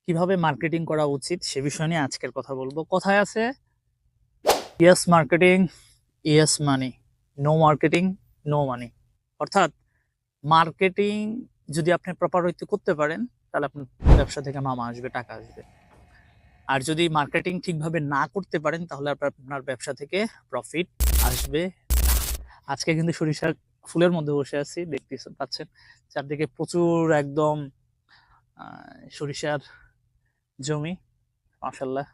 কিভাবে মার্কেটিং করা উচিত সে বিষয় নিয়ে আজকের কথা বলবো। কথায় আছে, ইয়েস মার্কেটিং, ইয়েস মানি, নো মার্কেটিং, নো মানি। অর্থাৎ মার্কেটিং যদি আপনি প্রপার হইতে করতে পারেন, তাহলে আপনার ব্যবসা থেকে মামা আসবে, টাকা আসবে। আর যদি মার্কেটিং ঠিকভাবে না করতে পারেন, তাহলে আপনার ব্যবসা থেকে প্রফিট আসবে। আজকে কিন্তু সরিষার ফুলের মধ্যে বসে আছি, দেখতে পাচ্ছেন চারদিকে প্রচুর একদম সরিষার জমি। মাশাল্লাহ,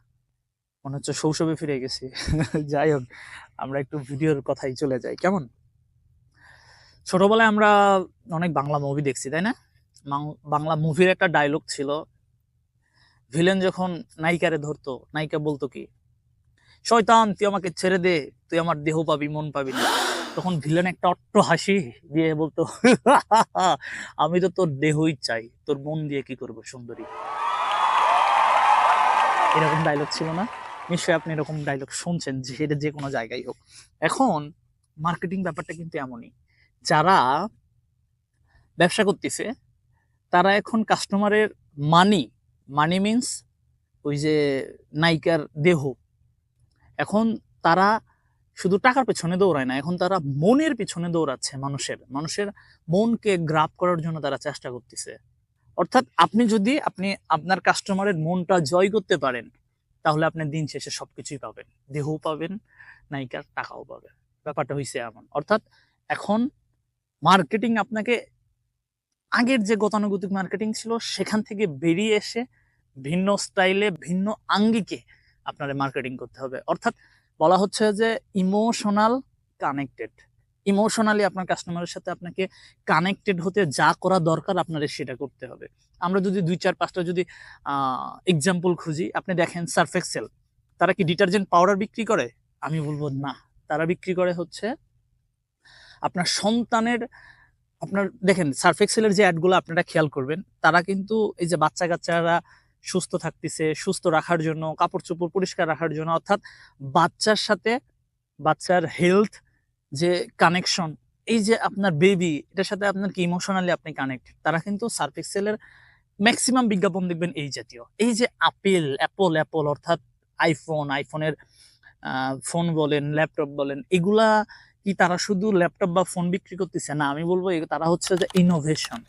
মনে হচ্ছে শৈশবে ফিরে গেছি। যাই হোক, আমরা একটু ভিডিওর কথাই চলে যাই। কেমন ছোটবেলায় আমরা অনেক বাংলা মুভি দেখছি, তাই না? বাংলা মুভির একটা ডায়লগ ছিল, ভিলেন যখন নায়িকারে ধরতো, নায়িকা বলতো কি, শয়তান তুই আমাকে ছেড়ে দে, তুই আমার দেহ পাবি মন পাবি না। তখন ভিলেন একটা অট্ট হাসি দিয়ে বলতো, আমি তো তোর দেহই চাই, তোর মন দিয়ে কি করবো সুন্দরী। এরকম ডায়লগ ছিল না? নিশ্চয়ই আপনি এরকম ডায়লগ শুনছেন, যে সেটা যে কোনো জায়গায় হোক। এখন মার্কেটিং ব্যাপারটা কিন্তু এমনই, যারা ব্যবসা করতেছে তারা এখন কাস্টমারের মানি, মানি মিন্স ওই যে নায়িকার দেহ, এখন তারা শুধু টাকার পেছনে দৌড়ায় না, এখন তারা মনের পিছনে দৌড়াচ্ছে। মানুষের মানুষের মনকে গ্রাব করার জন্য তারা চেষ্টা করতেছে। অর্থাৎ আপনি আপনার কাস্টমারের মনটা জয় করতে পারেন, তাহলে আপনি দিন শেষে সবকিছুই পাবেন, দেহও পাবেন, নায়িকার টাকাও পাবেন। ব্যাপারটা হইছে এমন। অর্থাৎ এখন মার্কেটিং আপনাকে, আগের যে গতানুগতিক মার্কেটিং ছিল সেখান থেকে বেরিয়ে এসে ভিন্ন স্টাইলে, ভিন্ন আঙ্গিকে আপনার মার্কেটিং করতে হবে। অর্থাৎ বলা হচ্ছে যে ইমোশনাল কানেক্টেড, ইমোশনালি আপনার কাস্টমারের সাথে আপনাকে কানেক্টেড হতে যা করা দরকার আপনার সেটা করতে হবে। আমরা যদি 2-4-5টা যদি এক্সাম্পল খুঁজি, আপনি দেখেন সার্ফ এক্সেল, তারা কি ডিটারজেন্ট পাউডার বিক্রি করে? আমি বলবো না। তারা বিক্রি করে হচ্ছে আপনার সন্তানের, আপনার দেখেন সার্ফ এক্সেলের যে অ্যাডগুলো আপনারা খেয়াল করবেন, তারা কিন্তু এই যে বাচ্চা কাচ্চারা সুস্থ থাকতেছে, সুস্থ রাখার জন্য, কাপড় চোপড় পরিষ্কার রাখার জন্য, অর্থাৎ বাচ্চার সাথে বাচ্চার হেলথ যে কানেকশন, এই যে আপনার বেবি, এটার সাথে আপনার কি ইমোশনালি আপনি কানেক্ট, তারা কিন্তু সার্ফ এক্সেলের ম্যাক্সিমাম বিজ্ঞাপন দেখবেন এই জাতীয়। এই যে অ্যাপল অ্যাপল অর্থাৎ আইফোনের ফোন বলেন, ল্যাপটপ বলেন, এগুলা কি তারা শুধু ল্যাপটপ বা ফোন বিক্রি করতেছে না, আমি বলবো তারা হচ্ছে যে ইনোভেশন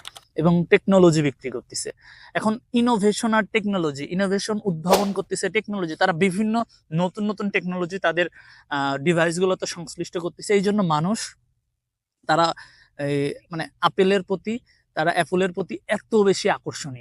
এবং টেকনোলজি বিক্রি করতেছে। এখন ইনোভেশন আর টেকনোলজি, ইনোভেশন উদ্ভাবন করতেছে, টেকনোলজি তারা বিভিন্ন নতুন নতুন টেকনোলজি তাদের ডিভাইসগুলোতে সংশ্লিষ্ট করতেছে। এই জন্য মানুষ, তারা মানে আপেলের প্রতি, তারা অ্যাপলের প্রতি এত বেশি আকর্ষণীয়।